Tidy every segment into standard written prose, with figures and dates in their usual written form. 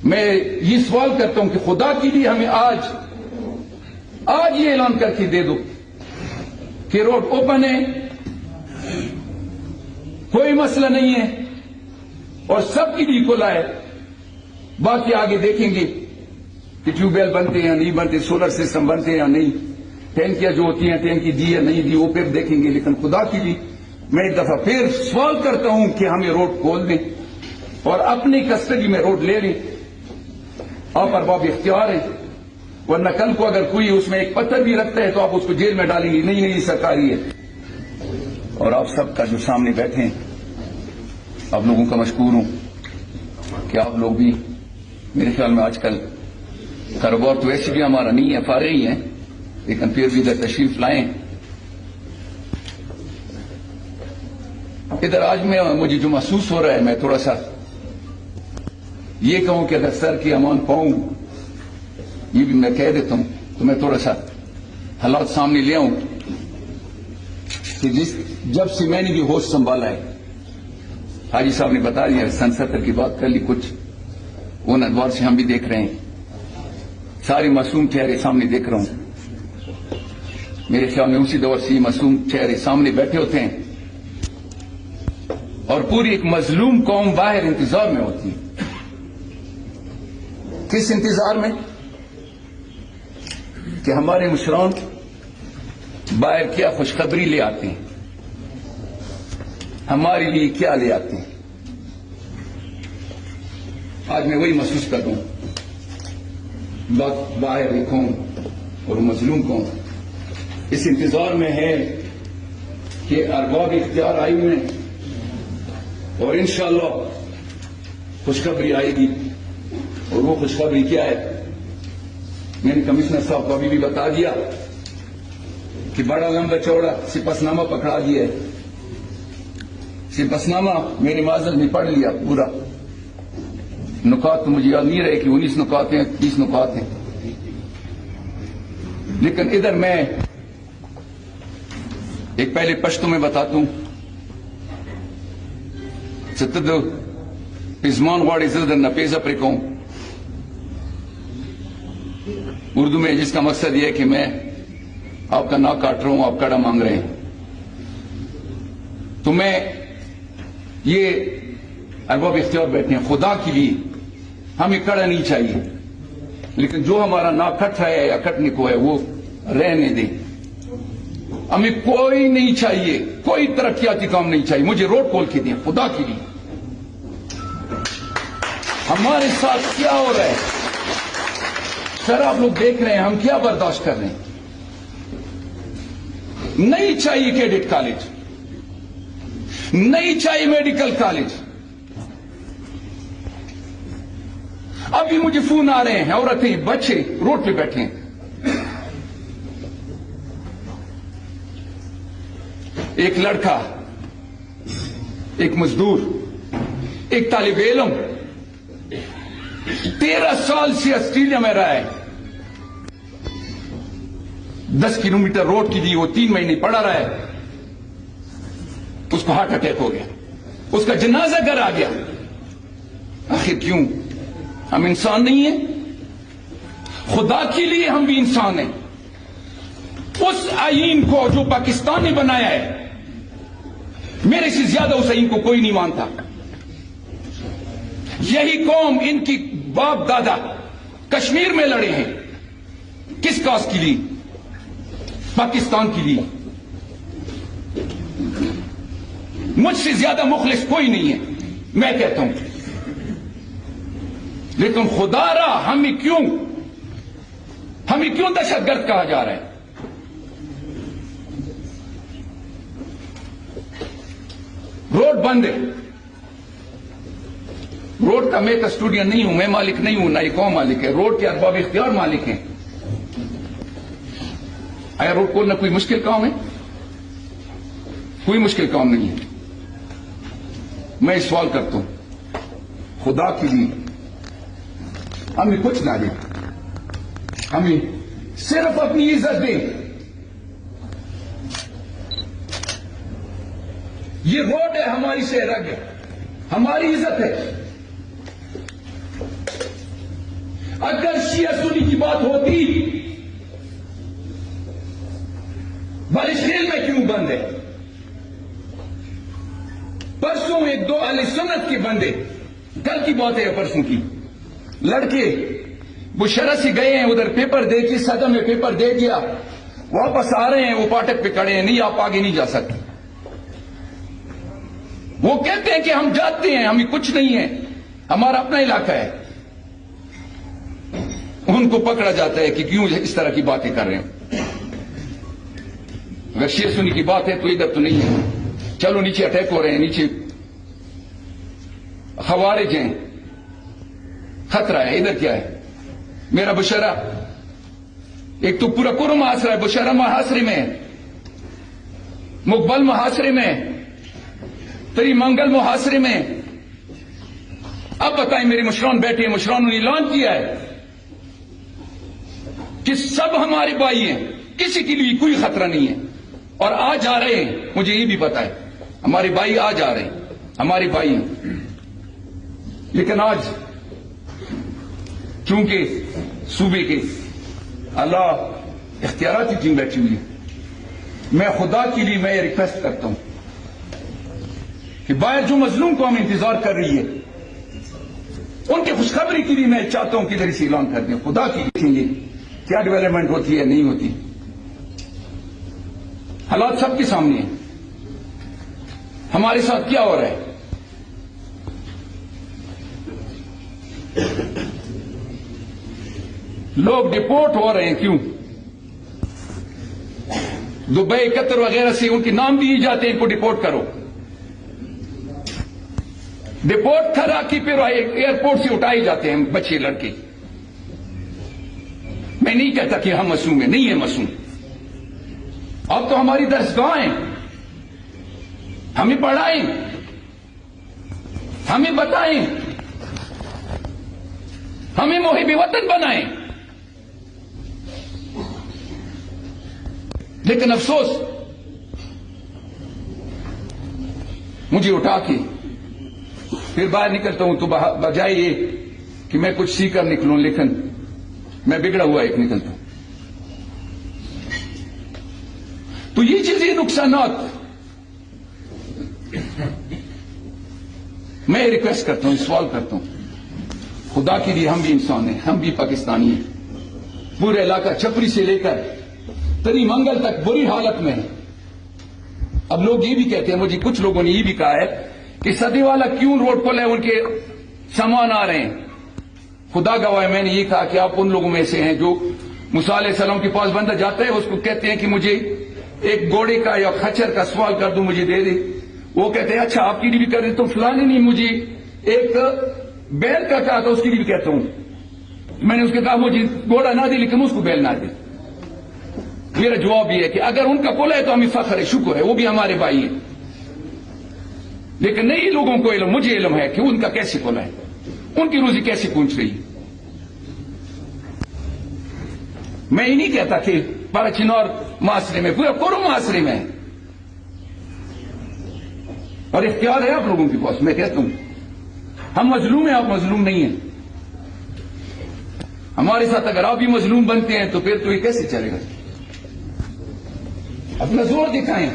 میں یہ سوال کرتا ہوں کہ خدا کے لیے ہمیں آج یہ اعلان کر کے دے دو کہ روڈ اوپن ہے، کوئی مسئلہ نہیں ہے اور سب کے لیے کھلا ہے. باقی آگے دیکھیں گے کہ ٹیوب ویل بنتے ہیں یا نہیں بنتے، سولر سسٹم بنتے ہیں یا نہیں، ٹینکیاں جو ہوتی ہیں ٹینکی دی یا نہیں دی وہ پھر دیکھیں گے. لیکن خدا کے لیے میں ایک دفعہ پھر سوال کرتا ہوں کہ ہمیں روڈ کھول دیں اور اپنی کسٹڈی میں روڈ لے لیں. آپ ارباب اختیار ہیں، ورنہ کل کو اگر کوئی اس میں ایک پتھر بھی رکھتا ہے تو آپ اس کو جیل میں ڈالیں گے. نہیں سرکاری ہے. اور آپ سب کا جو سامنے بیٹھے ہیں آپ لوگوں کا مشکور ہوں کہ آپ لوگ بھی میرے خیال میں آج کل کاروبار تو ویسے بھی ہمارا نہیں ہے، فارغ ہی ہیں، لیکن پھر بھی ادھر تشریف لائیں. ادھر آج مجھے جو محسوس ہو رہا ہے، میں تھوڑا سا یہ کہوں کہ اگر سر کی امان پاؤں، یہ بھی میں کہہ دیتا ہوں، تو میں تھوڑا سا حالات سامنے لے آؤں کہ جب سے میں نے بھی ہوش سنبھالا ہے، حاجی صاحب نے بتا دیا سن 70 کی بات کر لی، کچھ ان ادوار سے ہم بھی دیکھ رہے ہیں، سارے معصوم چہرے سامنے دیکھ رہا ہوں. میرے خیال میں اسی دور سے یہ معصوم چہرے سامنے بیٹھے ہوتے ہیں اور پوری ایک مظلوم قوم باہر انتظار میں ہوتی ہے. کس انتظار میں؟ کہ ہمارے مشران باہر کیا خوشخبری لے آتے ہیں، ہمارے لیے کیا لے آتے ہیں. آج میں وہی محسوس کرتا ہوں، باہر ایک قوم اور مظلوم قوم اس انتظار میں ہے کہ ارباب اختیار آئی ہوئے ہیں اور انشاءاللہ خوشخبری آئے گی. اور وہ خوشخبری کیا ہے؟ میں نے کمشنر صاحب کو ابھی بھی بتا دیا کہ بڑا لمبا چوڑا سپسنامہ پکڑا دیا ہے. سپسنامہ میری معذرت میں پڑھ لیا پورا، نکات تو مجھے یاد نہیں رہے کہ 19 نکات ہیں 30 نکات ہیں. لیکن ادھر میں ایک پہلے پشتو میں بتاتا ہوں، ستد پزمان واڑی زدر نپیزا پرکوں، اردو میں جس کا مقصد یہ ہے کہ میں آپ کا ناک کاٹ رہا ہوں، آپ کڑا مانگ رہے ہیں. تو میں یہ ارباب اختیار بیٹھے ہیں، خدا کے لیے ہمیں کڑا نہیں چاہیے، لیکن جو ہمارا ناک کٹ رہا ہے یا کٹنے کو ہے وہ رہنے دیں. ہمیں کوئی نہیں چاہیے، کوئی ترقیاتی کام نہیں چاہیے. مجھے روڈ کھول کے دیں خدا کے لیے. ہمارے ساتھ کیا ہو رہا ہے سر، آپ لوگ دیکھ رہے ہیں ہم کیا برداشت کر رہے ہیں. نہیں چاہیے کیڈٹ کالج، نہیں چاہیے میڈیکل کالج. ابھی مجھے فون آ رہے ہیں، عورتیں بچے روڈ پہ بیٹھے ہیں. ایک لڑکا، ایک مزدور، ایک طالب علم 13 سال سے آسٹریلیا میں رہا ہے. 10 کلومیٹر روڈ کے لیے وہ 3 مہینے پڑا رہا ہے. اس کو ہارٹ اٹیک ہو گیا، اس کا جنازہ گھر آ گیا. آخر کیوں؟ ہم انسان نہیں ہیں؟ خدا کے لیے ہم بھی انسان ہیں. اس آئین کو جو پاکستان نے بنایا ہے، میرے سے زیادہ اس آئین کو کوئی نہیں مانتا. یہی قوم، ان کی باپ دادا کشمیر میں لڑے ہیں. کس کاز کے لیے؟ پاکستان کے لیے. مجھ سے زیادہ مخلص کوئی نہیں ہے، میں کہتا ہوں. لیکن خدا را ہمیں کیوں دہشت گرد کہا جا رہا ہے؟ روڈ بند ہے. روڈ کا میں کسٹوڈین نہیں ہوں، میں مالک نہیں ہوں، نہ یہ قوم مالک ہے. روڈ کے ارباب اختیار مالک ہیں. آیا روڈ کھولنا کوئی مشکل کام ہے؟ کوئی مشکل کام نہیں ہے. میں سوال کرتا ہوں خدا کے لیے ہمیں کچھ نہ دیں، ہمیں صرف اپنی عزت دیں. یہ روڈ ہے، ہماری شہرگ ہے، ہماری عزت ہے. اگر شیعہ سنی کی بات ہوتی بارش خیل میں کیوں بند ہے؟ پرسوں ایک دو اہل سنت کے بندے، کل کی بات ہے پرسوں کی، لڑکے بشرا سے گئے ہیں ادھر پیپر دے کے، صدر میں پیپر دے دیا، واپس آ رہے ہیں، وہ پاٹک پہ کھڑے ہیں، نہیں آپ آگے نہیں جا سکتے۔ وہ کہتے ہیں کہ ہم جاتے ہیں، ہمیں کچھ نہیں ہے، ہمارا اپنا علاقہ ہے۔ ان کو پکڑا جاتا ہے کہ کیوں اس طرح کی باتیں کر رہے ہیں۔ اگر شیعہ سنی کی بات ہے تو ادھر تو نہیں ہے، چلو نیچے اٹیک ہو رہے ہیں، نیچے خوارج ہیں، خطرہ ہے، ادھر کیا ہے؟ میرا بشرا ایک تو پورا پورا محاصرہ ہے، بشرا محاصرے میں، مقبل محاصرے میں، تری منگل محاصرے میں۔ اب بتائیں، میرے مشران بیٹھے ہیں، مشران نے اعلان کیا ہے کہ سب ہمارے بھائی ہیں، کسی کے لیے کوئی خطرہ نہیں ہے، اور آ جا رہے ہیں، مجھے یہ بھی پتا ہے ہمارے بھائی آ جا رہے ہیں، ہمارے بھائی ہیں۔ لیکن آج چونکہ صوبے کے اللہ اختیاراتی ٹیم بیٹھی ہوئی ہے، میں خدا کے لیے میں ریکویسٹ کرتا ہوں کہ باہر جو مظلوم قوم انتظار کر رہی ہے، ان کی خوشخبری کے لیے میں چاہتا ہوں کہ ادھر سے اعلان کر دیں، خدا کی دیکھیں گے کیا ڈیولپمنٹ ہوتی ہے نہیں ہوتی۔ حالات سب کے سامنے ہیں، ہمارے ساتھ کیا ہو رہا ہے۔ لوگ ڈپورٹ ہو رہے ہیں، کیوں؟ دبئی، قطر وغیرہ سے ان کے نام دیے جاتے ہیں، ان کو ڈپورٹ کرو، ڈپورٹ کرا کے پھر ایئرپورٹ سے اٹھائے جاتے ہیں بچے لڑکے۔ میں نہیں کہتا کہ ہم معصوم ہیں، نہیں ہے معصوم، اب تو ہماری درسگاہیں، ہمیں پڑھائیں، ہمیں بتائیں، ہمیں محب وطن بنائیں۔ لیکن افسوس، مجھے اٹھا کے پھر باہر نکلتا ہوں تو بجائے یہ کہ میں کچھ سیکھ کر نکلوں، لیکن میں بگڑا ہوا ایک نکلتا ہوں۔ تو یہ چیزیں نقصانات، میں ریکویسٹ کرتا ہوں، سوال کرتا ہوں، خدا کے لیے ہم بھی انسان ہیں، ہم بھی پاکستانی ہیں۔ پورے علاقہ چھپری سے لے کر تری منگل تک بری حالت میں ہے۔ اب لوگ یہ بھی کہتے ہیں، مجھے کچھ لوگوں نے یہ بھی کہا ہے کہ صدی والا کیوں روڈ پر ہے، ان کے سامان آ رہے ہیں۔ خدا گواہ، میں نے یہ کہا کہ آپ ان لوگوں میں سے ہیں جو موسیٰ علیہ السلام کے پاس بندہ جاتا ہے، اس کو کہتے ہیں کہ مجھے ایک گھوڑے کا یا خچر کا سوال کر دو، مجھے دے دے۔ وہ کہتے ہیں اچھا آپ کی لیے بھی کر دیں، تو فلانے نہیں، مجھے ایک بیل کا کہا تھا، اس کے لیے بھی کہتا ہوں۔ میں نے اس کے کہا مجھے گھوڑا نہ دے لیکن اس کو بیل نہ دے۔ میرا جواب یہ ہے کہ اگر ان کا کل ہے تو ہمیں فخر ہے، شکر ہے، وہ بھی ہمارے بھائی ہیں، لیکن نہیں لوگوں کو علم، مجھے علم ہے کہ ان کا کیسے کل ہے، ان کی روزی کیسے پہنچ رہی ہے۔ میں یہ نہیں کہتا کہ پاراچینور معاشرے میں، پورا قرم معاشرے میں ہے، اور اختیار ہے آپ لوگوں کے پاس۔ میں کہتا ہوں ہم مظلوم ہیں، آپ مظلوم نہیں ہیں۔ ہمارے ساتھ اگر آپ بھی مظلوم بنتے ہیں تو پھر تو یہ کیسے چلے گا؟ اپنا زور دکھائیں،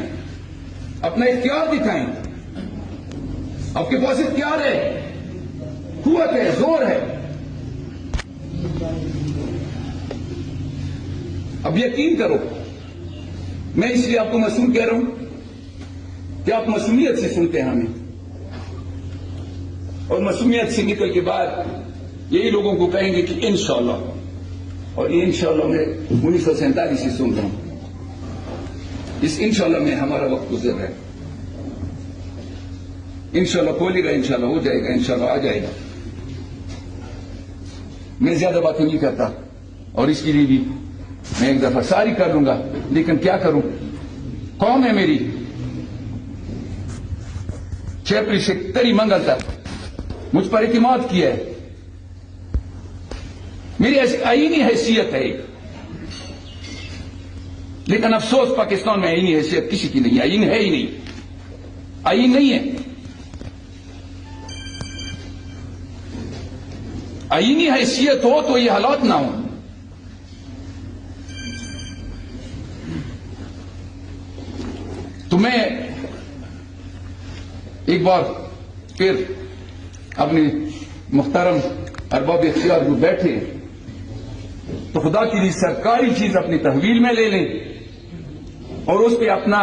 اپنا اختیار دکھائیں۔ آپ کے پاس اختیار ہے، قوت ہے، زور ہے۔ اب یقین کرو، میں اس لیے آپ کو معصوم کہہ رہا ہوں کہ آپ معصومیت سے سنتے ہیں ہمیں، اور معصومیت سے نکل کے بعد یہی لوگوں کو کہیں گے کہ انشاءاللہ، اور یہ انشاءاللہ میں 1947 سے سن رہا ہوں، اس انشاءاللہ میں ہمارا وقت گزر رہا ہے۔ انشاءاللہ کھولے گا، انشاءاللہ ہو جائے گا، انشاءاللہ آ جائے گا۔ میں زیادہ باتیں نہیں کرتا، اور اس کے لیے بھی میں ایک دفعہ ساری کر لوں گا، لیکن کیا کروں، قوم ہے میری، چھپری سے تری منگل تک مجھ پر اعتماد کیا ہے، میری آئینی حیثیت ہے ایک، لیکن افسوس پاکستان میں آئینی حیثیت کسی کی نہیں ہے، آئین ہے ہی نہیں، آئین نہیں ہے۔ آئینی حیثیت ہو تو یہ حالات نہ ہوں. تو میں ایک بار پھر اپنے محترم ارباب اختیار جو بیٹھے تو خدا کی لیے سرکاری چیز اپنی تحویل میں لے لیں اور اس پہ اپنا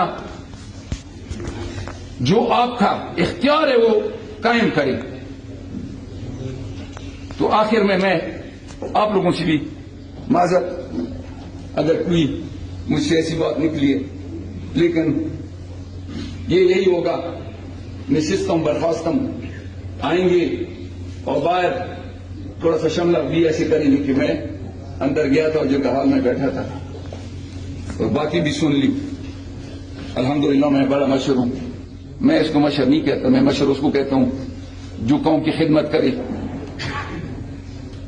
جو آپ کا اختیار ہے وہ قائم کریں. تو آخر میں آپ لوگوں سے بھی معذرت اگر کوئی مجھ سے ایسی بات نکلی ہے، لیکن یہی ہوگا. نشستم برخاستم آئیں گے اور باہر تھوڑا سا شملہ بھی ایسے کریں گے کہ میں اندر گیا تھا اور جو حال میں بیٹھا تھا اور باقی بھی سن لی. الحمدللہ میں بڑا مشہور ہوں. میں اس کو مشہور نہیں کہتا، میں مشہور اس کو کہتا ہوں جو قوم کی خدمت کرے،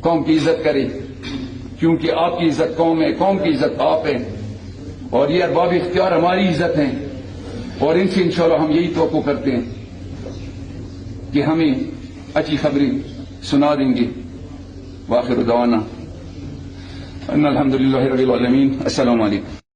قوم کی عزت کرے، کیونکہ آپ کی عزت قوم ہے، قوم کی عزت آپ ہے، اور یہ ارباب اختیار ہماری عزت ہیں، اور ان سے انشاءاللہ ہم یہی توقع کرتے ہیں کہ ہمیں اچھی خبریں سنا دیں گے. وآخر دعوانا ان الحمدللہ رب العالمین. السلام علیکم.